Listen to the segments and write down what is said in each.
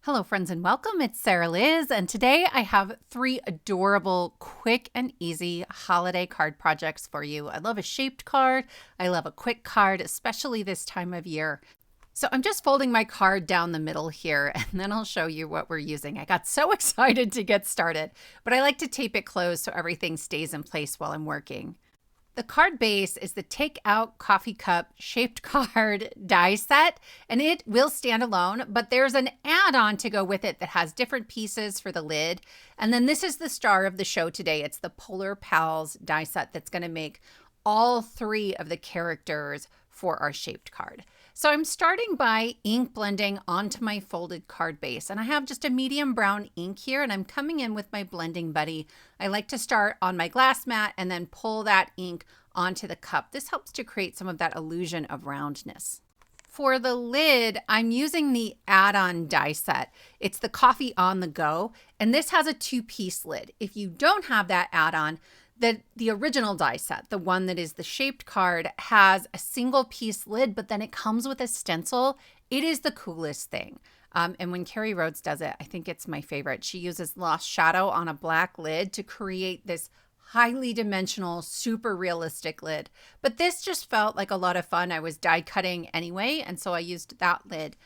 Hello friends and welcome, it's Sarah Liz, and today I have 3 adorable, quick and easy holiday card projects for you. I love a shaped card, I love a quick card, especially this time of year. So I'm just folding my card down the middle here, and then I'll show you what we're using. I got so excited to get started, but I like to tape it closed so everything stays in place while I'm working. The card base is the Take Out Coffee Cup Shaped Card die set, and it will stand alone, but there's an add-on to go with it that has different pieces for the lid. And then this is the star of the show today. It's the Polar Pals die set that's going to make all 3 of the characters for our shaped card. So I'm starting by ink blending onto my folded card base, and I have just a medium brown ink here, and I'm coming in with my blending buddy. I like to start on my glass mat and then pull that ink onto the cup. This helps to create some of that illusion of roundness. For the lid, I'm using the add-on die set. It's the Coffee on the Go, and this has a 2-piece lid. If you don't have that add-on, the original die set, the one that is the shaped card, has a single piece lid, but then it comes with a stencil. It is the coolest thing. And when Carrie Rhodes does it, I think it's my favorite. She uses Lost Shadow on a black lid to create this highly dimensional, super realistic lid. But this just felt like a lot of fun. I was die cutting anyway, and so I used that lid.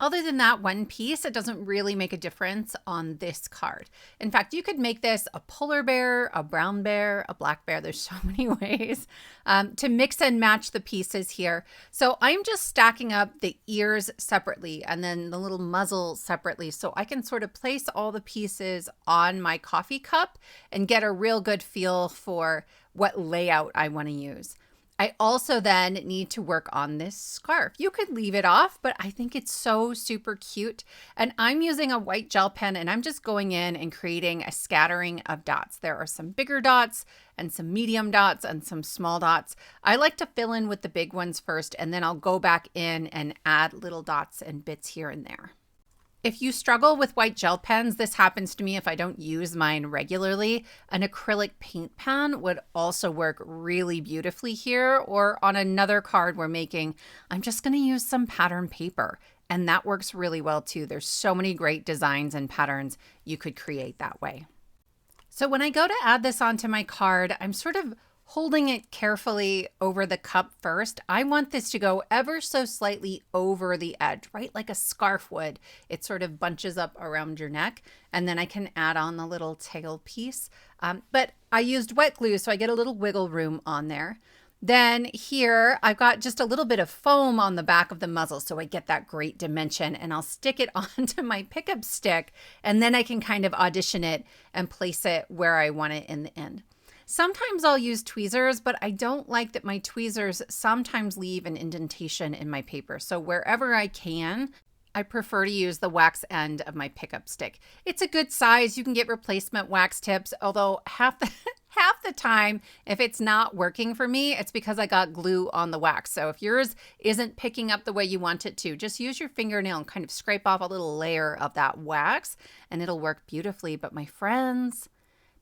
Other than that one piece, it doesn't really make a difference on this card. In fact, you could make this a polar bear, a brown bear, a black bear. There's so many ways to mix and match the pieces here. So I'm just stacking up the ears separately and then the little muzzle separately so I can sort of place all the pieces on my coffee cup and get a real good feel for what layout I want to use. I also then need to work on this scarf. You could leave it off, but I think it's so super cute. And I'm using a white gel pen, and I'm just going in and creating a scattering of dots. There are some bigger dots and some medium dots and some small dots. I like to fill in with the big ones first, and then I'll go back in and add little dots and bits here and there. If you struggle with white gel pens, this happens to me if I don't use mine regularly. An acrylic paint pen would also work really beautifully here, or on another card we're making, I'm just going to use some pattern paper, and that works really well too. There's so many great designs and patterns you could create that way. So when I go to add this onto my card, I'm sort of holding it carefully over the cup first. I want this to go ever so slightly over the edge, right? Like a scarf would. It sort of bunches up around your neck, and then I can add on the little tail piece. But I used wet glue, so I get a little wiggle room on there. Then here, I've got just a little bit of foam on the back of the muzzle, so I get that great dimension, and I'll stick it onto my pickup stick, and then I can kind of audition it and place it where I want it in the end. Sometimes I'll use tweezers, but I don't like that my tweezers sometimes leave an indentation in my paper. So wherever I can, I prefer to use the wax end of my pickup stick. It's a good size. You can get replacement wax tips, although half the time, if it's not working for me, it's because I got glue on the wax. So if yours isn't picking up the way you want it to, just use your fingernail and kind of scrape off a little layer of that wax, and it'll work beautifully. But my friends,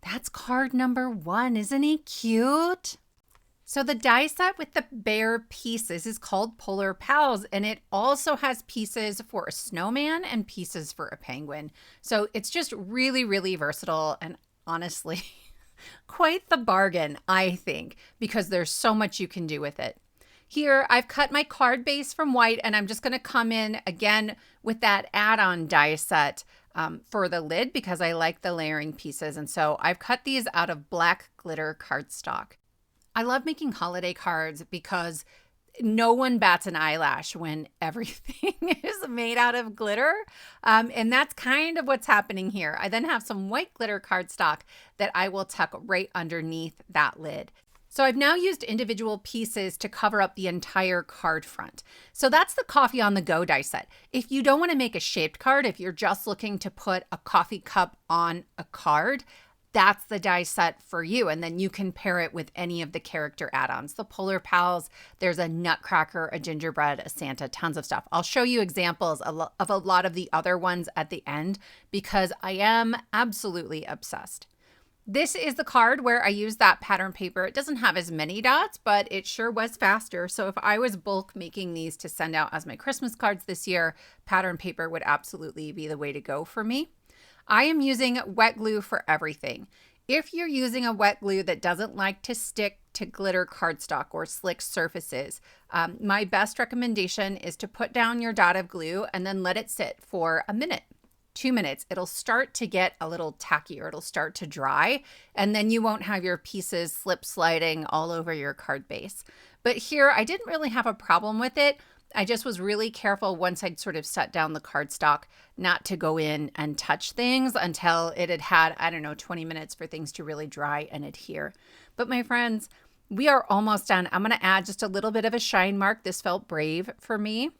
that's card number 1. Isn't he cute? So the die set with the bare pieces is called Polar Pals, and it also has pieces for a snowman and pieces for a penguin. So it's just really, really versatile, and honestly, quite the bargain, I think, because there's so much you can do with it. Here, I've cut my card base from white, and I'm just going to come in again with that add-on die set for the lid because I like the layering pieces. And so I've cut these out of black glitter cardstock. I love making holiday cards because no one bats an eyelash when everything is made out of glitter. And that's kind of what's happening here. I then have some white glitter cardstock that I will tuck right underneath that lid. So I've now used individual pieces to cover up the entire card front. So that's the Coffee on the Go die set. If you don't want to make a shaped card, if you're just looking to put a coffee cup on a card, that's the die set for you. And then you can pair it with any of the character add-ons. The Polar Pals, there's a Nutcracker, a Gingerbread, a Santa, tons of stuff. I'll show you examples of a lot of the other ones at the end because I am absolutely obsessed. This is the card where I use that pattern paper. It doesn't have as many dots, but it sure was faster. So if I was bulk making these to send out as my Christmas cards this year, pattern paper would absolutely be the way to go for me. I am using wet glue for everything. If you're using a wet glue that doesn't like to stick to glitter cardstock or slick surfaces, my best recommendation is to put down your dot of glue and then let it sit for a minute. 2 minutes, it'll start to get a little tacky, or it'll start to dry, and then you won't have your pieces slip sliding all over your card base. But here, I didn't really have a problem with it. I just was really careful once I'd sort of set down the cardstock not to go in and touch things until it had had, I don't know, 20 minutes for things to really dry and adhere. But my friends, we are almost done. I'm going to add just a little bit of a shine mark. This felt brave for me.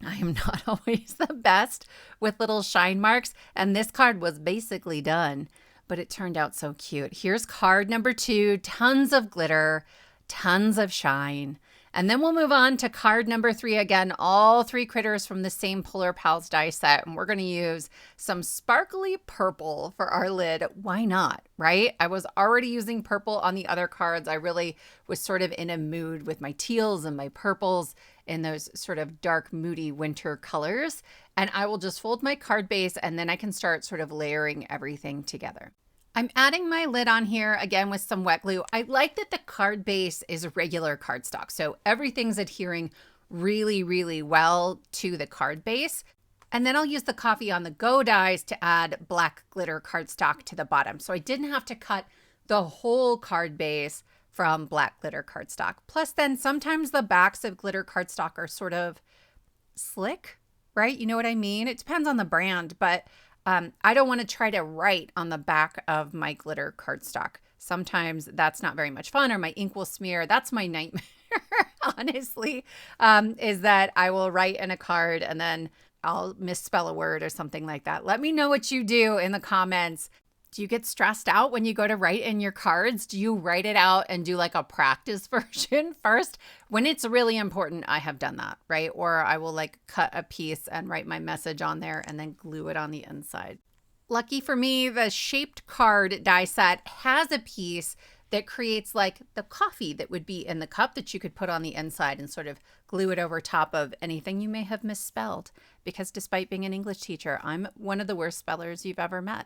I am not always the best with little shine marks, and this card was basically done, but it turned out so cute. Here's card number 2, tons of glitter, tons of shine. And then we'll move on to card number 3. Again, all 3 critters from the same Polar Pals die set. And we're going to use some sparkly purple for our lid. Why not, right? I was already using purple on the other cards. I really was sort of in a mood with my teals and my purples in those sort of dark, moody winter colors. And I will just fold my card base, and then I can start sort of layering everything together. I'm adding my lid on here again with some wet glue. I like that the card base is regular cardstock, so everything's adhering really, really well to the card base. And then I'll use the coffee on the go dies to add black glitter cardstock to the bottom. So I didn't have to cut the whole card base from black glitter cardstock. Plus then sometimes the backs of glitter cardstock are sort of slick, right? You know what I mean? It depends on the brand, but I don't want to try to write on the back of my glitter cardstock. Sometimes that's not very much fun, or my ink will smear. That's my nightmare, honestly, is that I will write in a card and then I'll misspell a word or something like that. Let me know what you do in the comments. Do you get stressed out when you go to write in your cards? Do you write it out and do like a practice version first? When it's really important, I have done that, right? Or I will like cut a piece and write my message on there and then glue it on the inside. Lucky for me, the shaped card die set has a piece that creates like the coffee that would be in the cup that you could put on the inside and sort of glue it over top of anything you may have misspelled. Because despite being an English teacher, I'm one of the worst spellers you've ever met.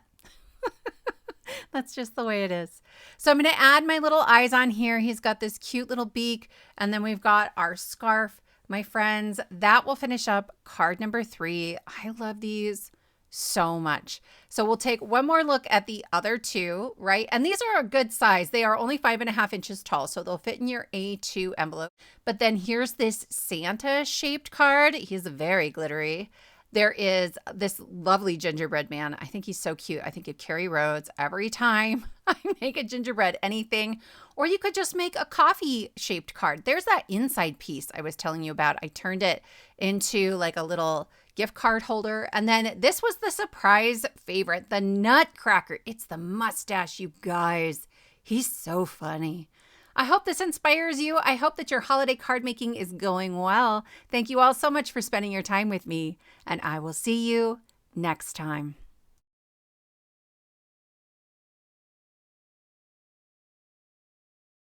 That's just the way it is. So I'm going to add my little eyes on here. He's got this cute little beak, and then we've got our scarf. My friends, that will finish up card number 3. I love these so much. So we'll take one more look at the other 2, right? And these are a good size. They are only 5.5 inches tall, so they'll fit in your A2 envelope. But then here's this Santa shaped card. He's very glittery. There is this lovely gingerbread man. I think he's so cute. I think of Carrie Rhodes every time I make a gingerbread anything. Or you could just make a coffee shaped card. There's that inside piece I was telling you about. I turned it into like a little gift card holder. And then this was the surprise favorite, the Nutcracker. It's the mustache, you guys. He's so funny. I hope this inspires you. I hope that your holiday card making is going well. Thank you all so much for spending your time with me, and I will see you next time.